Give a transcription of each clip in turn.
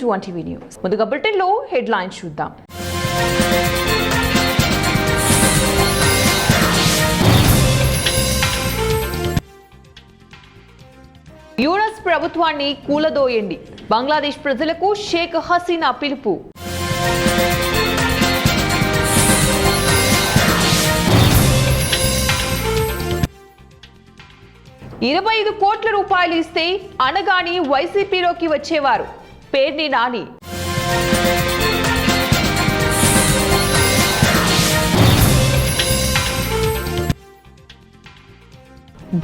To 1TV news. ముందుగా bulletin లో headlines చూద్దాం. యూనస్ ప్రభుత్వాన్ని కూలదోయండి, బంగ్లాదేశ్ ప్రజలకు షేక్ హసీనా పిలుపు. ₹25 కోట్ల ఇస్తే అనగాని వైసీపీలోకి వచ్చేవారు, Perni Nani.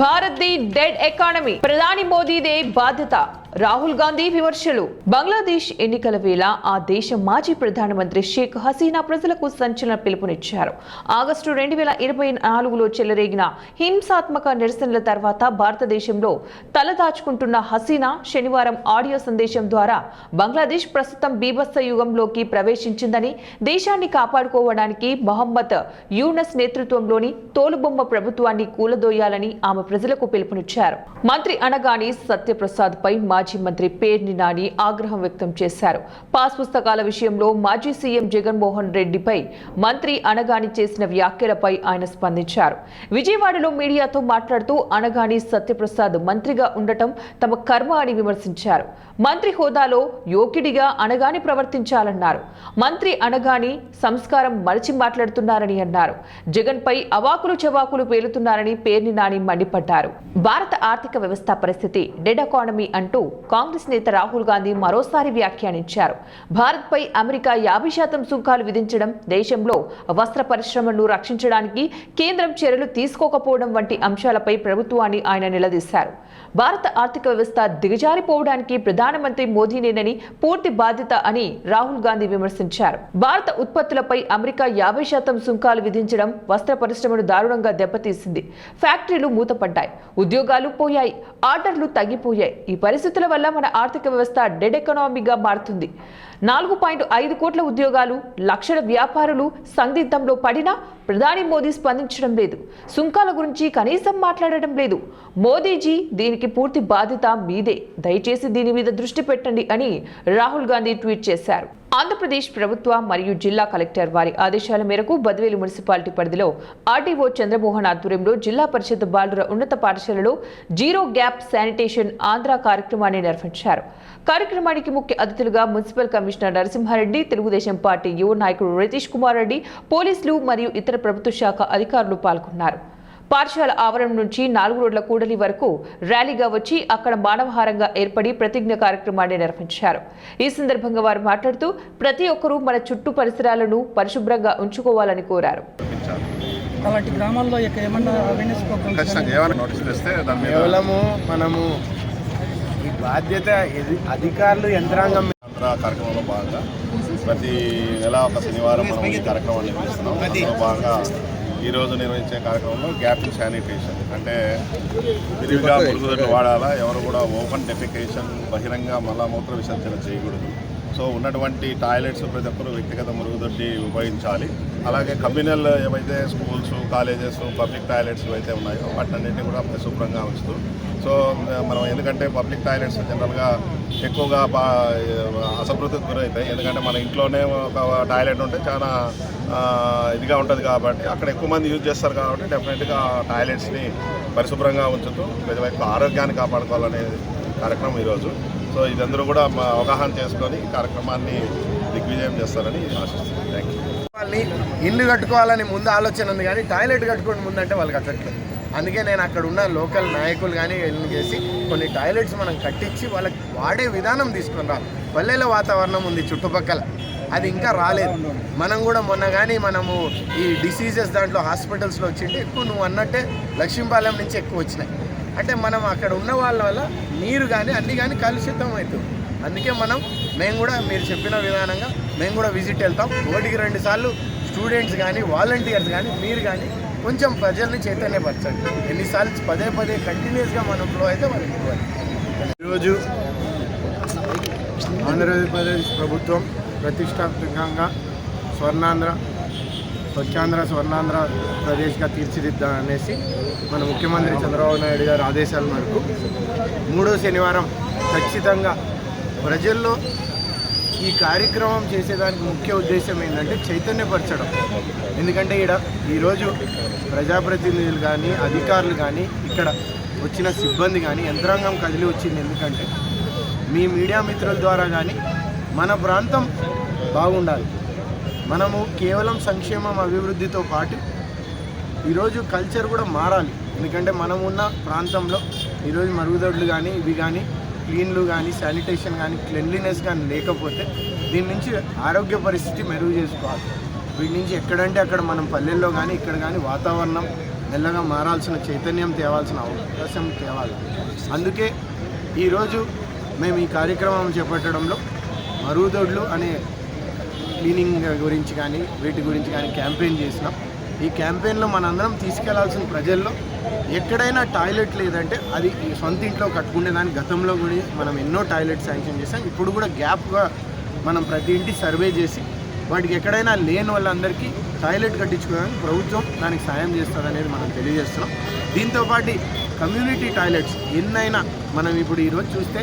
Bharat the dead economy, ప్రధాని మోదీదే బాధ్యత, రాహుల్ గాంధీ విమర్శలు. బంగ్లాదేశ్ ఎన్నికల వేళ ఆ దేశ మాజీ ప్రధానమంత్రి షేక్ హసీనా ప్రజలకు సంచలన పిలుపునిచ్చారు. ఆగస్టు 2024లో చెలరేగిన హింసాత్మక నిరసనల తర్వాత భారతదేశంలో తలదాచుకుంటున్న హసీనా శనివారం ఆడియో సందేశం ద్వారా బంగ్లాదేశ్ ప్రస్తుతం బీభత్స యుగంలోకి ప్రవేశించిందని, దేశాన్ని కాపాడుకోవడానికి మొహమ్మద్ యూనస్ నేతృత్వంలోని తోలుబొమ్మ ప్రభుత్వాన్ని కూలదోయాలని ఆమె ప్రజలకు పిలుపునిచ్చారు. మంత్రి అనగాని సత్యప్రసాద్ పై మాజీ మంత్రి పేర్ని నాని ఆగ్రహం వ్యక్తం చేశారు. పాస్ పుస్తకాల విషయంలో మాజీ సీఎం జగన్మోహన్ రెడ్డిపై మంత్రి అనగాని చేసిన వ్యాఖ్యలపై ఆయన స్పందించారు. విజయవాడలో మీడియాతో మాట్లాడుతూ అనగాని సత్యప్రసాద్ మంత్రిగా ఉండటం తమ కర్మ అని విమర్శించారు. మంత్రి హోదాలో యోగ్యుడిగా అనగాని ప్రవర్తించాలన్నారు. మంత్రి అనగాని సంస్కారం మరచి మాట్లాడుతున్నారని అన్నారు. జగన్ పై అవాకులు చవాకులు పేలుతున్నారని పేర్ని నాని మండిపడ్డారు. భారత ఆర్థిక వ్యవస్థ పరిస్థితి డెడ్ ఎకానమీ అంటూ కాంగ్రెస్ నేత రాహుల్ గాంధీ మరోసారి వ్యాఖ్యానించారు. భారత్ పై అమెరికా 50% సుంకాలు విధించడం, దేశంలో వస్త్ర పరిశ్రమను రక్షించడానికి కేంద్రం చర్యలు తీసుకోకపోవడం వంటి అంశాలపై ప్రభుత్వాన్ని ఆయన నిలదీశారు. భారత ఆర్థిక వ్యవస్థ దిగజారిపోవడానికి ప్రధానమంత్రి మోదీనేనని, పూర్తి బాధ్యత అని రాహుల్ గాంధీ విమర్శించారు. భారత ఉత్పత్తులపై అమెరికా 50% సుంకాలు విధించడం వస్త్ర పరిశ్రమను దారుణంగా దెబ్బతీసింది. ఫ్యాక్టరీలు మూతపడ్డాయి, ఉద్యోగాలు పోయాయి, ఆర్డర్లు తగ్గిపోయాయి. ఈ పరిస్థితుల వల్ల మన ఆర్థిక వ్యవస్థ డెడ్ ఎకానమీగా మారుతుంది. 4.5 కోట్ల ఉద్యోగాలు, లక్షల వ్యాపారులు సందిగ్ధంలో పడినా ప్రధాని మోదీ స్పందించడం లేదు. సుంకాల గురించి కనీసం మాట్లాడడం లేదు. మోదీజీ, దీనికి పూర్తి బాధ్యత మీదే, దయచేసి దీని మీద దృష్టి పెట్టండి అని రాహుల్ గాంధీ ట్వీట్ చేశారు. ఆంధ్రప్రదేశ్ ప్రభుత్వ మరియు జిల్లా కలెక్టర్ వారి ఆదేశాల మేరకు బద్వేలు మున్సిపాలిటీ పరిధిలో ఆర్టీఓ చంద్రమోహన్ ఆధ్వర్యంలో జిల్లా పరిషత్ బాలుర ఉన్నత పాఠశాలలో జీరో గ్యాప్ శానిటేషన్ ఆంధ్ర కార్యక్రమాన్ని నిర్వహించారు. కార్యక్రమానికి ముఖ్య అతిథులుగా municipal commissioner Narasimha Reddy, Telugu Desam party యువ నాయకుడు రితీష్ కుమార్ రెడ్డి, పోలీసులు మరియు ఇతర ప్రభుత్వ శాఖ అధికారులు పాల్గొన్నారు. పాఠశాల ఆవరణం నుంచి 4 రోడ్ల కూడలి వరకు ర్యాలీగా వచ్చి అక్కడ మానవహారంగా ఏర్పడి ప్రతిజ్ఞ కార్యక్రమాన్ని నిర్వహించారు. ఈ సందర్భంగా వారు మాట్లాడుతూ ప్రతి ఒక్కరూ మన చుట్టూ పరిసరాలను పరిశుభ్రంగా ఉంచుకోవాలని కోరారు. అలాంటి గ్రామాల్లో ఏమన్నా అవేర్నెస్ మనము ఈ బాధ్యత అధికారులు యంత్రాంగం కార్యక్రమంలో భాగంగా ప్రతి నెల ఒక శనివారం మనం ఈ కార్యక్రమాన్ని నిర్వహిస్తున్నాం. అందులో భాగంగా ఈరోజు నిర్వహించే కార్యక్రమంలో గ్యాప్ శానిటేషన్ అంటే విరివిగా మురుగుదొడ్లు వాడాలా, ఎవరు కూడా ఓపెన్ డెఫికేషన్ బహిరంగ మలమూత్ర విసర్జన చేయకూడదు. సో ఉన్నటువంటి టాయిలెట్స్ ప్రతి ఒక్కరు వ్యక్తిగత మురుగుదొడ్డి ఉపయోగించాలి. అలాగే కమ్యూనల్ ఏవైతే స్కూల్స్, కాలేజెస్, పబ్లిక్ టాయిలెట్స్ ఏవైతే ఉన్నాయో వాటినన్నింటినీ కూడా పరిశుభ్రంగా ఉంచుతూ, సో మనం ఎందుకంటే పబ్లిక్ టాయిలెట్స్ జనరల్గా ఎక్కువగా అసంతృప్తికి గురవుతాయి. ఎందుకంటే మన ఇంట్లోనే ఒక టాయిలెట్ ఉంటే చాలా ఇదిగా ఉంటుంది కాబట్టి అక్కడ ఎక్కువ మంది యూజ్ చేస్తారు కాబట్టి డెఫినెట్గా టాయిలెట్స్ని పరిశుభ్రంగా ఉంచుతూ ప్రజల యొక్క ఆరోగ్యాన్ని కాపాడుకోవాలనే కార్యక్రమం ఈరోజు. సో ఇదందరూ కూడా అవగాహన చేసుకొని ఈ కార్యక్రమాన్ని దిగ్విజయం చేస్తారని ఆశిస్తున్నాను. Thank you. వాళ్ళని ఇల్లు కట్టుకోవాలని ముందు ఆలోచన ఉంది, కానీ టాయిలెట్ కట్టుకోవడం ముందంటే వాళ్ళు కట్టట్లేదు. అందుకే నేను అక్కడ ఉన్న లోకల్ నాయకులు కానీ వెళ్ళి చేసి కొన్ని టాయిలెట్స్ మనం కట్టించి వాళ్ళకి వాడే విధానం తీసుకుని రావాలి. పల్లెల వాతావరణం ఉంది చుట్టుపక్కల, అది ఇంకా రాలేదు. మనం కూడా మొన్న కానీ మనము ఈ డిసీజెస్ దాంట్లో హాస్పిటల్స్లో వచ్చింటే ఎక్కువ నువ్వు అన్నట్టే లక్ష్మీపాలెం నుంచి ఎక్కువ వచ్చినాయి. అంటే మనం అక్కడ ఉన్న వాళ్ళ వల్ల నీరు కానీ అన్నీ కానీ కలుషితం అవుతుంది. అందుకే మేము కూడా మీరు చెప్పిన విధానంగా మేము కూడా విజిట్ వెళ్తాం. 1-2 సార్లు స్టూడెంట్స్ కానీ వాలంటీర్స్ కానీ మీరు కానీ కొంచెం ప్రజల్ని చైతన్యపరచండి. ఎన్నిసార్లు పదే కంటిన్యూస్గా మనం ఫ్లో అయితే వాళ్ళు ఇవ్వాలి. ఈరోజు ఆంధ్రప్రదేశ్ ప్రభుత్వం ప్రతిష్టాత్మకంగా స్వచ్ఛాంధ్ర స్వర్ణాంధ్ర ప్రదేశ్గా తీర్చిదిద్దామనేసి మన ముఖ్యమంత్రి చంద్రబాబు నాయుడు గారి ఆదేశాల మేరకు 3వ శనివారం ఖచ్చితంగా ప్రజల్లో ఈ కార్యక్రమం చేసేదానికి ముఖ్య ఉద్దేశం ఏంటంటే చైతన్యపరచడం. ఎందుకంటే ఈరోజు ప్రజాప్రతినిధులు కానీ అధికారులు కానీ ఇక్కడ వచ్చిన సిబ్బంది కానీ యంత్రాంగం కదిలి వచ్చింది. ఎందుకంటే మీ మీడియా మిత్రుల ద్వారా కానీ మన ప్రాంతం బాగుండాలి. మనము కేవలం సంక్షేమం అభివృద్ధితో పాటు ఈరోజు కల్చర్ కూడా మారాలి. ఎందుకంటే మనం ఉన్న ప్రాంతంలో ఈరోజు మరుగుదొడ్లు కానీ ఇవి కానీ క్లీన్లు కానీ శానిటేషన్ కానీ క్లెన్లీనెస్ కానీ లేకపోతే దీని నుంచి ఆరోగ్య పరిస్థితి మెరుగు చేసుకోవాలి. వీటి నుంచి ఎక్కడంటే అక్కడ మనం పల్లెల్లో కానీ ఇక్కడ కానీ వాతావరణం మెల్లగా మారాల్సిన చైతన్యం తేవాల్సిన అవకాశం తేవాలి. అందుకే ఈరోజు మేము ఈ కార్యక్రమం చేపట్టడంలో మరుగుదొడ్లు అనే క్లీనింగ్ గురించి కానీ వీటి గురించి కానీ క్యాంపెయిన్ చేసినాం. ఈ క్యాంపెయిన్లో మనందరం తీసుకెళ్లాల్సిన ప్రజల్లో ఎక్కడైనా టాయిలెట్ లేదంటే అది సొంత ఇంట్లో కట్టుకునేదాన్ని గతంలో కూడా మనం ఎన్నో టాయిలెట్ శాంక్షన్ చేసాం. ఇప్పుడు కూడా గ్యాప్గా మనం ప్రతి ఇంటి సర్వే చేసి వాటికి ఎక్కడైనా లేని వాళ్ళందరికీ టాయిలెట్ కట్టించుకోవడానికి ప్రభుత్వం దానికి సాయం చేస్తుంది అనేది మనం తెలియజేస్తున్నాం. దీంతోపాటు కమ్యూనిటీ టాయిలెట్స్ ఎన్నైనా మనం ఇప్పుడు ఈరోజు చూస్తే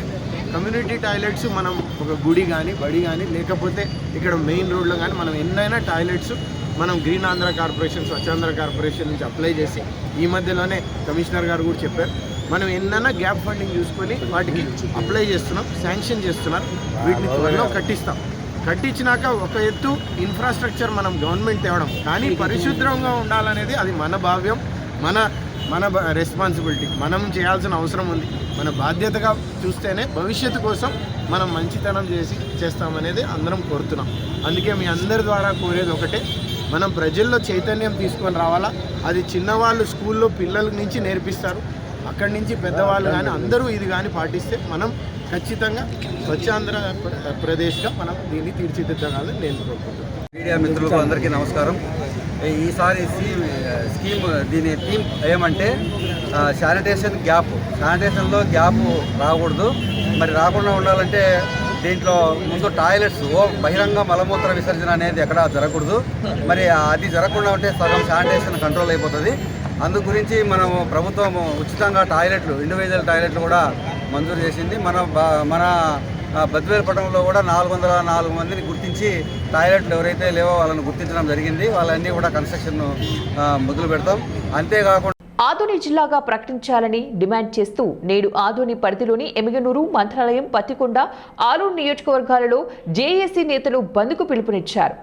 కమ్యూనిటీ టాయిలెట్స్ మనం ఒక గుడి కానీ బడి కానీ లేకపోతే ఇక్కడ మెయిన్ రోడ్లో కానీ మనం ఎన్నైనా టాయిలెట్స్ మనం green Andhra corporation Swachh Andhra corporation నుంచి అప్లై చేసి ఈ మధ్యలోనే కమిషనర్ గారు కూడా చెప్పారు మనం ఎన్నైనా గ్యాప్ ఫండింగ్ చూసుకొని వాటికి అప్లై చేస్తున్నాం, శాంక్షన్ చేస్తున్నారు. వీటిని త్వరలో కట్టిస్తాం. కట్టించినాక ఒక ఎత్తు ఇన్ఫ్రాస్ట్రక్చర్ మనం గవర్నమెంట్ తేవడం, కానీ పరిశుభ్రంగా ఉండాలనేది అది మన భావ్యం, మన రెస్పాన్సిబిలిటీ. మనం చేయాల్సిన అవసరం ఉంది. మన బాధ్యతగా చూస్తేనే భవిష్యత్తు కోసం మనం మంచితనం చేస్తామనేది అందరం కోరుతున్నాం. అందుకే మీ అందరి ద్వారా కోరేది ఒకటే, మనం ప్రజల్లో చైతన్యం తీసుకొని రావాలా. అది చిన్నవాళ్ళు స్కూల్లో పిల్లల నుంచి నేర్పిస్తారు, అక్కడి నుంచి పెద్దవాళ్ళు కానీ అందరూ ఇది కానీ పాటిస్తే మనం ఖచ్చితంగా స్వచ్ఛాంధ్ర ప్రదేశ్గా మనం దీన్ని తీర్చిదిద్దగాలని నేను కోరుకుంటున్నాను. మీడియా మిత్రులకు అందరికీ నమస్కారం. ఈసారి స్కీమ్ దీని థీమ్ ఏమంటే శానిటేషన్లో గ్యాప్ రాకూడదు. మరి రాకుండా ఉండాలంటే దీంట్లో ముందు టాయిలెట్స్ బహిరంగ మలమూత్ర విసర్జన అనేది ఎక్కడా జరగకూడదు. మరి అది జరగకుండా ఉంటే సగం శానిటేషన్ కంట్రోల్ అయిపోతుంది. అందు గురించి మనం ప్రభుత్వం ఉచితంగా ఇండివిజువల్ టాయిలెట్లు కూడా మంజూరు చేసింది. మన బద్వేలపట్నంలో కూడా 404 మందిని గుర్తించి టాయిలెట్లు ఎవరైతే లేవో వాళ్ళని గుర్తించడం జరిగింది. వాళ్ళన్నీ కూడా కన్స్ట్రక్షన్ మొదలు పెడతాం. అంతేకాకుండా ఆదోని జిల్లాగా ప్రకటించాలని డిమాండ్ చేస్తూ నేడు ఆదోని పరిధిలోని ఎమిగనూరు, మంత్రాలయం, పత్తికొండ, ఆలూరు నియోజకవర్గాలలో జేఏసీ నేతలు బంద్కు పిలుపునిచ్చారు.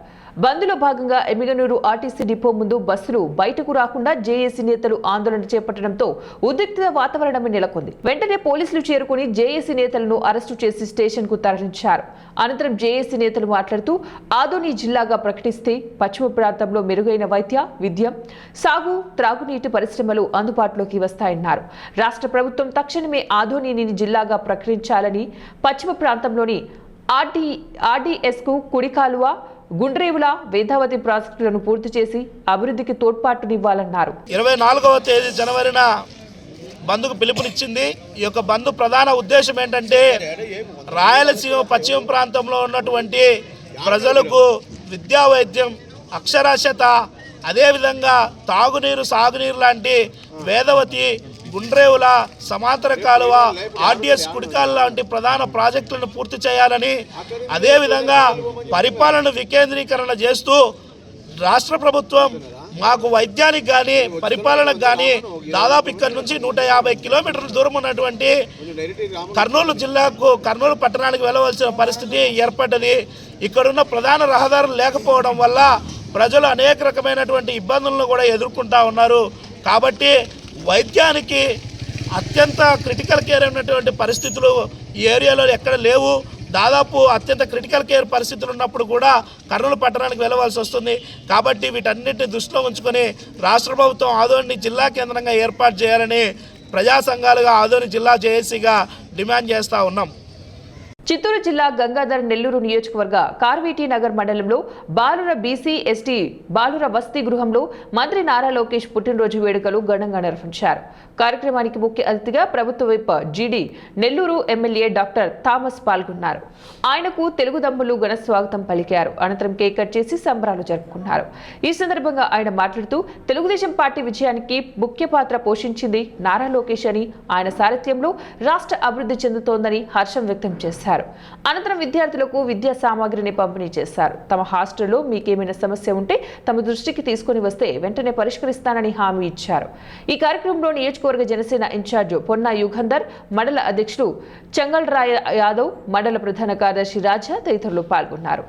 బంద్లో భాగంగా ఎమిగనూరు ఆర్టీసీ డిపో ముందు బస్సులు బయటకు రాకుండా జేఏసీ నేతలు ఆందోళన చేపట్టడంతో ఉద్రిక్త వాతావరణం నెలకొంది. వెంటనే పోలీసులు చేరుకుని జేఏసీ నేతలను అరెస్టు చేసి స్టేషన్ కు తరలించారు. అనంతరం జేఏసీ నేతలు మాట్లాడుతూ ఆదోని జిల్లాగా ప్రకటిస్తే పశ్చిమ ప్రాంతంలో మెరుగైన వైద్య, విద్య, సాగు, త్రాగునీటి పరిశ్రమలు అందుబాటులోకి వస్తాయన్నారు. రాష్ట్ర ప్రభుత్వం తక్షణమే ఆదోనిని జిల్లాగా ప్రకటించాలని, పశ్చిమ ప్రాంతంలోని ఆర్డీఎస్కు కుడి కాలువ, గుండ్రేవుల, వేదావతి ప్రాజెక్టులను పూర్తి చేసి అభివృద్ధికి తోడ్పాటునివ్వాలన్నారు. 24వ తేదీ జనవరిన బంద్కు పిలుపునిచ్చింది. ఈ యొక్క బంద్ ప్రధాన ఉద్దేశం ఏంటంటే రాయలసీమ పశ్చిమ ప్రాంతంలో ఉన్నటువంటి ప్రజలకు విద్యా, వైద్యం, అక్షరాస్యత, అదేవిధంగా తాగునీరు, సాగునీరు లాంటి వేదవతి, గుండ్రేవుల, సమాంతర కాలువ, ఆర్డీఎస్ కుడికాలు లాంటి ప్రధాన ప్రాజెక్టులను పూర్తి చేయాలని, అదేవిధంగా పరిపాలన వికేంద్రీకరణ చేస్తూ రాష్ట్ర ప్రభుత్వం మాకు వైద్యానికి కానీ పరిపాలనకు కానీ దాదాపు ఇక్కడి నుంచి 150 కిలోమీటర్ల దూరం ఉన్నటువంటి కర్నూలు జిల్లాకు, కర్నూలు పట్టణానికి వెళ్ళవలసిన పరిస్థితి ఏర్పడ్డది. ఇక్కడున్న ప్రధాన రహదారులు లేకపోవడం వల్ల ప్రజలు అనేక రకమైనటువంటి ఇబ్బందులను కూడా ఎదుర్కొంటా ఉన్నారు. కాబట్టి వైద్యానికి అత్యంత క్రిటికల్ కేర్ ఉన్నటువంటి పరిస్థితులు ఈ ఏరియాలో ఎక్కడ లేవు. దాదాపు అత్యంత క్రిటికల్ కేర్ పరిస్థితులు ఉన్నప్పుడు కూడా కర్నూలు పట్టణానికి వెళ్ళవలసి వస్తుంది. కాబట్టి వీటన్నిటిని దృష్టిలో ఉంచుకొని రాష్ట్ర ప్రభుత్వం ఆదోని జిల్లా కేంద్రంగా ఏర్పాటు చేయాలని ప్రజా సంఘాలుగా ఆదోని జిల్లా జేఏసీగా డిమాండ్ చేస్తూ ఉన్నాం. చిత్తూరు జిల్లా గంగాధర్ నెల్లూరు నియోజకవర్గ కార్వేటి నగర్ మండలంలో బాలుర బీసీ ఎస్టీ బాలుర వసతి గృహంలో మంత్రి నారా లోకేష్ పుట్టినరోజు వేడుకలు ఘనంగా నిర్వహించారు. కార్యక్రమానికి ముఖ్య అతిథిగా ప్రభుత్వ విప్ జీడీ నెల్లూరు ఎమ్మెల్యే డాక్టర్ థామస్ పాల్గొన్నారు. ఆయనకు తెలుగు దమ్ములు ఘన స్వాగతం పలికారు. అనంతరం కేక్ కట్ చేసి సంబరాలు జరుపుకున్నారు. ఈ సందర్భంగా ఆయన మాట్లాడుతూ తెలుగుదేశం పార్టీ విజయానికి ముఖ్య పాత్ర పోషించింది నారా లోకేష్ అని, ఆయన సారథ్యంలో రాష్ట్ర అభివృద్ధి చెందుతోందని హర్షం వ్యక్తం చేశారు. నిర్వహించారు. అనంతరం విద్యార్థులకు విద్యా సామాగ్రిని పంపిణీ చేశారు. తమ హాస్టల్లో మీకేమైనా సమస్య ఉంటే తమ దృష్టికి తీసుకుని వస్తే వెంటనే పరిష్కరిస్తానని హామీ ఇచ్చారు. ఈ కార్యక్రమంలో నియోజకవర్గ జనసేన ఇన్ఛార్జ్ పొన్నా యుగంధర్, మండల అధ్యక్షుడు చెంగల్రాయ యాదవ్, మండల ప్రధాన కార్యదర్శి రాజా తదితరులు పాల్గొన్నారు.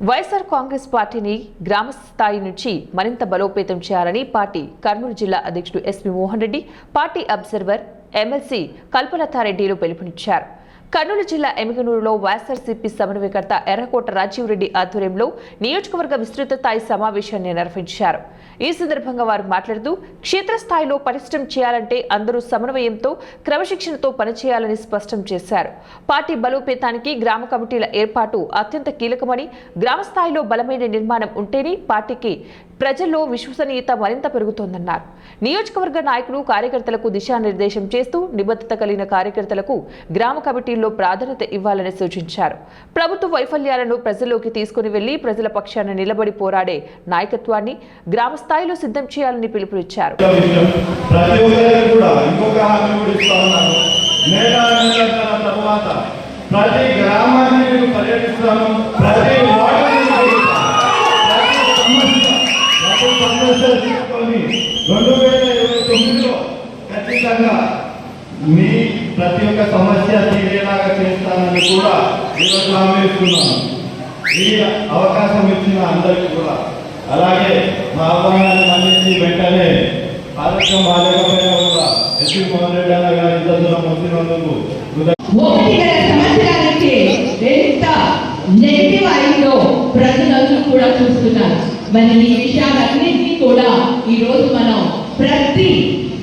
వైఎస్ఆర్ కాంగ్రెస్ పార్టీని గ్రామ స్థాయి నుంచి మరింత బలోపేతం చేయాలని పార్టీ కర్నూలు జిల్లా అధ్యక్షుడు SP Mohan Reddy, party observer MLC కల్పలతారెడ్డిలు పిలుపునిచ్చారు. కర్నూలు జిల్లా ఎమిగనూరులో వైఎస్ఆర్సీపీ సమన్వయకర్త ఎర్రకోట రాజీవ్ రెడ్డి ఆధ్వర్యంలో నియోజకవర్గ విస్తృత స్థాయి సమావేశాన్ని నిర్వహించారు. ఈ సందర్భంగా వారు మాట్లాడుతూ క్షేత్రస్థాయిలో పరిశ్రమ చేయాలంటే అందరూ సమన్వయంతో క్రమశిక్షణతో పనిచేయాలని స్పష్టం చేశారు. పార్టీ బలోపేతానికి గ్రామ కమిటీల ఏర్పాటు అత్యంత కీలకమని, గ్రామ స్థాయిలో బలమైన నిర్మాణం ఉంటేనే పార్టీకి ప్రజల్లో విశ్వసనీయత మరింత పెరుగుతోందన్నారు. నియోజకవర్గ నాయకులు కార్యకర్తలకు దిశానిర్దేశం చేస్తూ నిబద్ధత కలిగిన కార్యకర్తలకు గ్రామ కమిటీల్లో ప్రాధాన్యత ఇవ్వాలని సూచించారు. ప్రభుత్వ వైఫల్యాలను ప్రజల్లోకి తీసుకుని వెళ్లి ప్రజల పక్షాన నిలబడి పోరాడే నాయకత్వాన్ని గ్రామ స్థాయిలో సిద్ధం చేయాలని పిలుపునిచ్చారు. ప్రతి గ్రామాన్ని పర్యటిస్తాను, ప్రతి తీసుకొని 2029లో ఖచ్చితంగా మీ ప్రతి ఒక్క సమస్య తీరేలాగా చేస్తానని కూడా ఈరోజు హామీ ఇస్తున్నాను. ఈ అవకాశం ఇచ్చిన అందరికీ కూడా, అలాగే మా ఆహ్వానాన్ని మన్నించి వెంటనే ఆరోగ్యం బాగాలేకపోయినా కూడా ఎస్పీ మోహన్ రెడ్డి అన్న గారి ఇంత దూరం వచ్చినందుకు ఎంత నెగిటివ్ అయిందో ప్రజలందరూ కూడా చూస్తున్నారు. మరి ఈ విషయాలన్నింటినీ కూడా ఈ రోజు మనం ప్రతి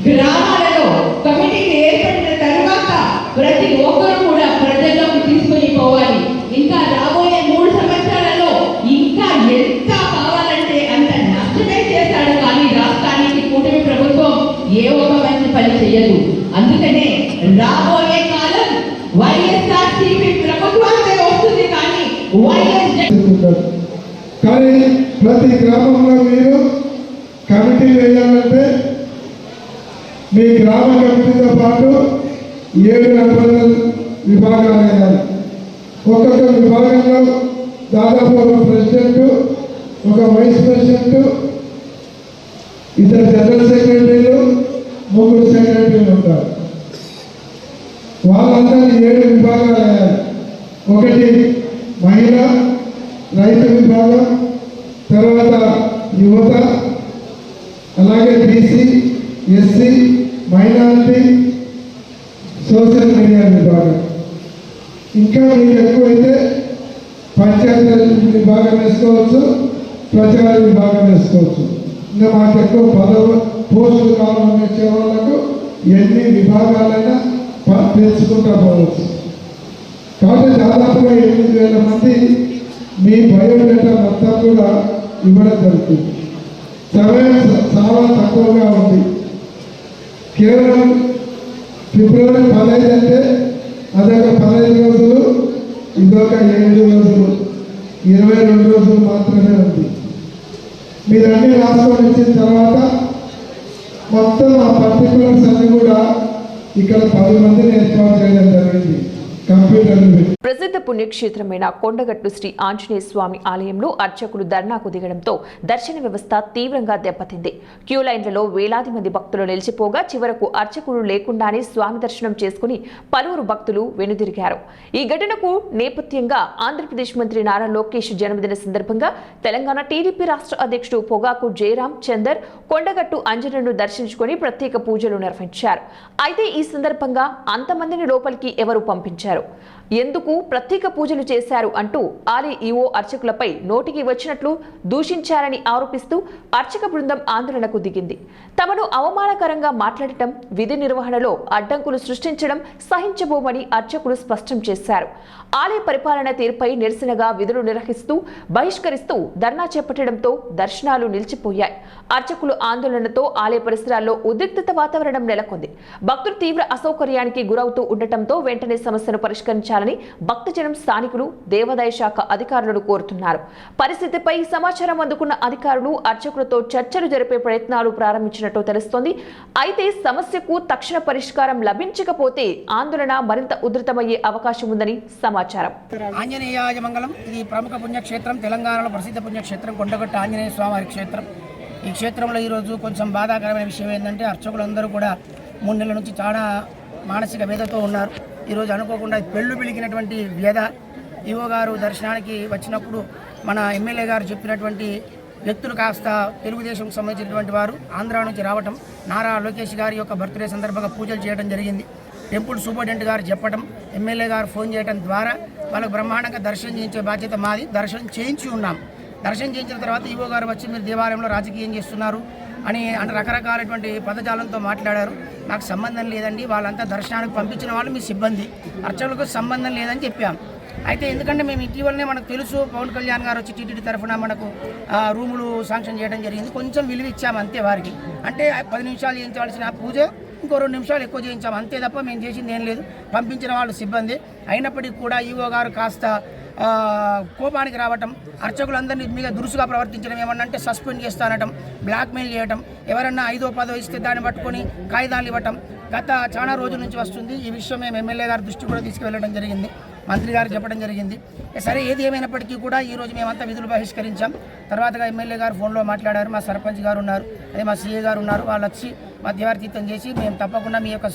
గ్రామాలలో కమిటీలు ఏర్పడిన తర్వాత ప్రతి ఒక్కరు కూడా ప్రజల్లోకి తీసుకొని పోవాలి. ఇంకా రాబోయే 3 సంవత్సరాలలో ఇంకా ఎంత కావాలంటే అంత నష్టమే చేశాడు, కానీ రాష్ట్రానికి కూటమి ప్రభుత్వం ఏ ఒక్క మంచి పని చేయదు. అందుకనే రాబోయే కాలం వైఎస్ఆర్సీపీ ప్రభుత్వాలే వస్తుంది, కానీ కానీ ప్రతి గ్రామంలో మీరు కమిటీ వేయాలంటే మీ గ్రామ కమిటీతో పాటు 7 అడ్వైజర్ విభాగాలు వేయాలి. ఒక్కొక్క విభాగంలో దాదాపు ఒక ప్రెసిడెంట్, ఒక వైస్ ప్రెసిడెంట్, 2 జనరల్ సెక్రటరీలు, 3 సెక్రటరీలు ఉంటారు. వాళ్ళందరినీ 7 విభాగాలు వేయాలి. ఒకటి మహిళా, రైతు విభాగం, తర్వాత యువత, అలాగే BC, SC, minority, social media విభాగం. ఇంకా మీకు ఎక్కువైతే పంచాయతీ విభాగం వేసుకోవచ్చు, ప్రచార విభాగం వేసుకోవచ్చు. ఇంకా మాకు ఎక్కువ పోస్టులు కావాలని వచ్చే వాళ్ళకు ఎన్ని విభాగాలైనా తెలుసుకుంటా పోవచ్చు. కాబట్టి దాదాపుగా 8,000 మంది మీ బయోడేటా మొత్తం కూడా ఇవ్వడం జరుగుతుంది. సమయం చాలా తక్కువగా ఉంది. కేవలం ఫిబ్రవరి 15 అంటే అదొక 15 రోజులు, ఇదొక 7 రోజులు, 22 రోజులు మాత్రమే ఉంది. మీరు అన్ని రాసుకొని వచ్చిన తర్వాత మొత్తం ఆ పర్టికులర్స్ అన్ని కూడా ఇక్కడ 10 మందిని ఏర్పాటు చేయడం జరిగింది. ప్రసిద్ధ పుణ్యక్షేత్రమైన కొండగట్టు శ్రీ ఆంజనేయ స్వామి ఆలయంలో అర్చకులు ధర్నాకు దిగడంతో దర్శన వ్యవస్థ తీవ్రంగా దెబ్బతింది. క్యూ లైన్లలో వేలాది మంది భక్తులు నిలిచిపోగా చివరకు అర్చకులు లేకుండానే స్వామి దర్శనం చేసుకుని పలువురు భక్తులు వెనుదిరిగారు. ఈ ఘటనకు నేపథ్యంగా ఆంధ్రప్రదేశ్ మంత్రి నారా లోకేష్ జన్మదిన సందర్భంగా తెలంగాణ టీడీపీ రాష్ట్ర అధ్యక్షుడు పొగాకు జయరాం చందర్ కొండగట్టు అంజనను దర్శించుకుని ప్రత్యేక పూజలు నిర్వహించారు. అయితే ఈ సందర్భంగా అంతమందిని లోపలికి ఎవరు పంపించారు? ఎందుకు ప్రత్యేక పూజలు చేశారు అంటూ ఆలయ ఈవో అర్చకులపై నోటికి వచ్చినట్లు దూషించారని ఆరోపిస్తూ అర్చక బృందం ఆందోళనకు దిగింది. తమను అవమానకరంగా మాట్లాడటం, విధి నిర్వహణలో అడ్డంకులు సృష్టించడం సహించబోమని అర్చకులు స్పష్టం చేశారు. ఆలయ పరిపాలన తీరుపై నిరసనగా విధులు నిర్వహిస్తూ బహిష్కరిస్తూ ధర్నా చేపట్టడంతో దర్శనాలు నిలిచిపోయాయి. అర్చకులు ఆందోళనతో ఆలయ పరిసరాల్లో ఉద్రిక్తత వాతావరణం నెలకొంది. భక్తులు తీవ్ర అసౌకర్యానికి గురవుతూ ఉండటంతో వెంటనే సమస్యను పరిష్కరించాలని భక్తజనం, స్థానికులు, దేవాదాయ శాఖ అధికారులను కోరుతున్నారు. పరిస్థితిపై సమాచారం అందుకున్న అధికారులు అర్చకులతో చర్చలు జరిపే ప్రయత్నాలు ప్రారంభించినట్టు తెలుస్తోంది. అయితే సమస్యకు తక్షణ పరిష్కారం లభించకపోతే ఆందోళన మరింత ఉధృతమయ్యే అవకాశం ఉందని సమాచారం. ఆంజనేయాయ మంగళం. ఇది ప్రముఖ పుణ్యక్షేత్రం, తెలంగాణలో ప్రసిద్ధ పుణ్యక్షేత్రం కొండగట్ట ఆంజనేయ స్వామి క్షేత్రం. ఈ క్షేత్రంలో ఈరోజు కొంచెం బాధాకరమైన విషయం ఏంటంటే అర్చకులందరూ కూడా 3 నెలల నుంచి చాలా మానసిక వేదతో ఉన్నారు. ఈరోజు అనుకోకుండా పెళ్ళు పిలికినటువంటి వ్యధ. ఈవో గారు దర్శనానికి వచ్చినప్పుడు మన ఎమ్మెల్యే గారు చెప్పినటువంటి వ్యక్తులు కాస్త తెలుగుదేశంకు సంబంధించినటువంటి వారు ఆంధ్ర నుంచి రావటం, నారా లోకేష్ గారి యొక్క బర్త్డే సందర్భంగా పూజలు చేయడం జరిగింది. టెంపుల్ సూపరింటెండెంట్ గారు చెప్పడం, ఎమ్మెల్యే గారు ఫోన్ చేయడం ద్వారా వాళ్ళకు బ్రహ్మాండంగా దర్శనం చేయించే బాధ్యత మాది. దర్శనం చేయించి ఉన్నాం. దర్శనం చేయించిన తర్వాత ఈవో గారు వచ్చి మీరు దేవాలయంలో రాజకీయం చేస్తున్నారు అని రకరకాలైనటువంటి పదజాలంతో మాట్లాడారు. నాకు సంబంధం లేదండి, వాళ్ళంతా దర్శనానికి పంపించిన వాళ్ళు మీ సిబ్బంది, అర్చకులకు సంబంధం లేదని చెప్పాం. అయితే ఎందుకంటే మేము ఇటీవలనే మనకు తెలుసు పవన్ కళ్యాణ్ గారు వచ్చి టీటీడీ తరఫున మనకు రూములు శాంక్షన్ చేయడం జరిగింది. కొంచెం విలువ ఇచ్చాము అంతే వారికి. అంటే 10 నిమిషాలు చేయించవలసిన పూజ ఇంకో 2 నిమిషాలు ఎక్కువ చేయించాము అంతే తప్ప మేము చేసింది ఏం లేదు. పంపించిన వాళ్ళు సిబ్బంది. అయినప్పటికీ కూడా ఈవో గారు కాస్త కోపానికి రావటం, అర్చకులందరినీ మీద దురుసుగా ప్రవర్తించడం, ఏమన్నంటే సస్పెండ్ చేస్తానటం, బ్లాక్మెయిల్ చేయటం, ఎవరన్నా 5ో 10ో ఇస్తే దాన్ని పట్టుకొని కాగితాలు ఇవ్వటం గత చాలా రోజుల నుంచి వస్తుంది. ఈ విషయం మేము ఎమ్మెల్యే గారి దృష్టి కూడా తీసుకువెళ్ళడం జరిగింది, మంత్రి గారు చెప్పడం జరిగింది. సరే ఏది ఏమైనప్పటికీ కూడా ఈరోజు మేమంతా విధులు బహిష్కరించాం. తర్వాతగా ఎమ్మెల్యే గారు ఫోన్లో మాట్లాడారు, మా సర్పంచ్ గారు ఉన్నారు, అదే మా సీఏ గారు ఉన్నారు. వాళ్ళు వచ్చి మధ్యవర్తిత్వం చేసి మేము తప్పకుండా మీ యొక్క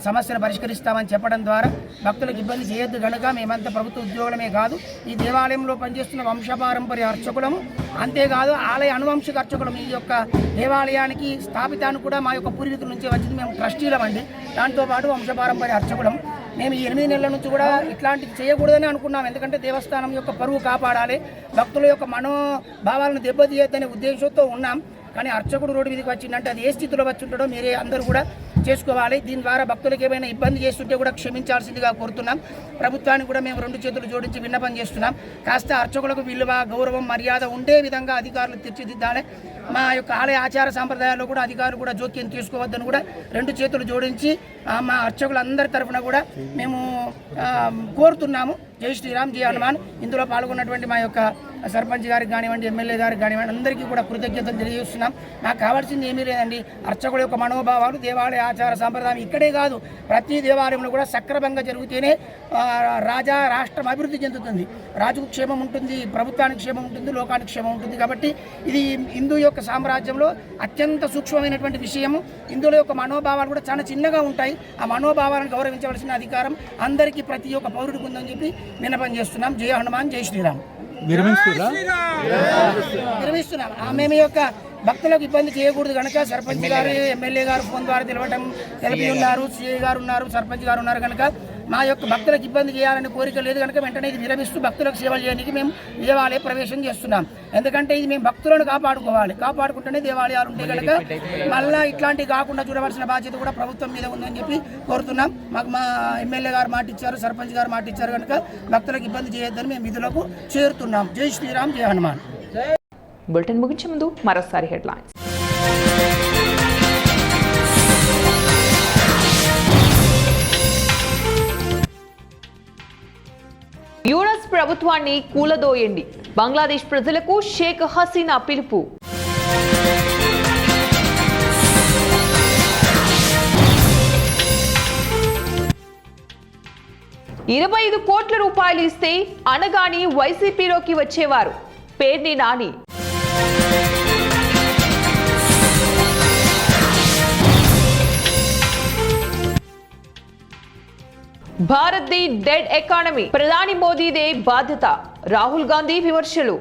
సమస్యను పరిష్కరిస్తామని చెప్పడం ద్వారా భక్తులకు ఇబ్బంది చేయొద్దు కనుక మేమంతా ప్రభుత్వ ఉద్యోగులమే కాదు, ఈ దేవాలయంలో పనిచేస్తున్న వంశపారంపర్య అర్చకులము, అంతేకాదు ఆలయ అనువంశిక అర్చకులం. ఈ యొక్క దేవాలయానికి స్థాపితాన్ని కూడా మా యొక్క పూర్వీకుల నుంచే వచ్చింది. మేము ట్రస్టీలమండి. దాంతోపాటు వంశపారంపర్య అర్చకులం. మేము ఈ 8 నెలల నుంచి కూడా ఇట్లాంటివి చేయకూడదని అనుకున్నాం. ఎందుకంటే దేవస్థానం యొక్క పరువు కాపాడాలి, భక్తుల యొక్క మనోభావాలను దెబ్బతీయొద్దనే ఉద్దేశంతో ఉన్నాం. కానీ అర్చకుడు రోడ్డు మీదకి వచ్చిందంటే అది ఏ స్థితిలో వచ్చి ఉంటాడో మీరే అందరూ కూడా చేసుకోవాలి. దీని ద్వారా భక్తులకు ఏమైనా ఇబ్బంది చేస్తుంటే కూడా క్షమించాల్సిందిగా కోరుతున్నాం. ప్రభుత్వానికి కూడా మేము 2 చేతులు జోడించి విన్నపం చేస్తున్నాం. కాస్త అర్చకులకు విలువ, గౌరవం, మర్యాద ఉండే విధంగా అధికారులు తీర్చిదిద్దాలి. మా యొక్క ఆలయ ఆచార సాంప్రదాయాల్లో కూడా అధికారులు కూడా జోక్యం తీసుకోవద్దని కూడా 2 చేతులు జోడించి మా అర్చకులందరి తరఫున కూడా మేము కోరుతున్నాము. జై శ్రీరామ్, జై హనుమాన్. ఇందులో పాల్గొన్నటువంటి మా యొక్క సర్పంచ్ గారికి కానివ్వండి, ఎమ్మెల్యే గారికి కానివ్వండి, అందరికీ కూడా కృతజ్ఞతలు తెలియజేస్తున్నాం. నాకు కావాల్సింది ఏమీ లేదండి, అర్చకుల యొక్క మనోభావాలు, దేవాలయ ఆచార సాంప్రదాయం ఇక్కడే కాదు ప్రతి దేవాలయంలో కూడా సక్రమంగా జరిగితేనే రాష్ట్రం అభివృద్ధి చెందుతుంది, రాజుకు క్షేమం ఉంటుంది, ప్రభుత్వానికి క్షేమం ఉంటుంది, లోకానికి క్షేమం ఉంటుంది. కాబట్టి ఇది హిందూ యొక్క సామ్రాజ్యంలో అత్యంత సూక్ష్మమైనటువంటి విషయము. హిందువుల యొక్క మనోభావాలు కూడా చాలా చిన్నగా ఉంటాయి. ఆ మనోభావాలను గౌరవించవలసిన అధికారం అందరికీ, ప్రతి ఒక్క పౌరుడికి ఉందని చెప్పి విన్నపం చేస్తున్నాం. జై హనుమాన్, జై శ్రీరామ్. విరమిస్తున్నాం. మేము యొక్క భక్తులకు ఇబ్బంది చేయకూడదు కనుక సర్పంచ్ గారు, ఎమ్మెల్యే గారు ఫోన్ ద్వారా తెలిపి ఉన్నారు, సిఐ గారు ఉన్నారు, సర్పంచ్ గారు ఉన్నారు కనుక మా యొక్క భక్తులకు ఇబ్బంది చేయాలని కోరిక లేదు కనుక వెంటనే ఇది విరమిస్తూ భక్తులకు సేవలు చేయడానికి మేము దేవాలయ ప్రవేశం చేస్తున్నాం. ఎందుకంటే ఇది మేము భక్తులను కాపాడుకుంటేనే దేవాలయాలు ఉంటాయి కనుక మళ్ళీ ఇట్లాంటివి కాకుండా చూడవలసిన బాధ్యత కూడా ప్రభుత్వం మీద ఉందని చెప్పి కోరుతున్నాం. మాకు మా ఎమ్మెల్యే గారు మాట ఇచ్చారు, సర్పంచ్ గారు మాట ఇచ్చారు కనుక భక్తులకు ఇబ్బంది చేయొద్దని మేము విధులకు చేరుతున్నాం. జై శ్రీరామ్, జై హనుమాన్. బులెటిన్ ముగించే ముందు మరోసారి హెడ్లైన్స్. యూనస్ ప్రభుత్వాన్ని కూలదోయండి, బంగ్లాదేశ్ ప్రజలకు షేక్ హసీనా పిలుపు. 25 కోట్ల రూపాయలు ఇస్తే అనగాని వైసీపీలోకి వచ్చేవారు, Perni Nani. Bharat the dead economy, ప్రధాని మోదీదే బాధ్యత, రాహుల్ గాంధీ విమర్శలు.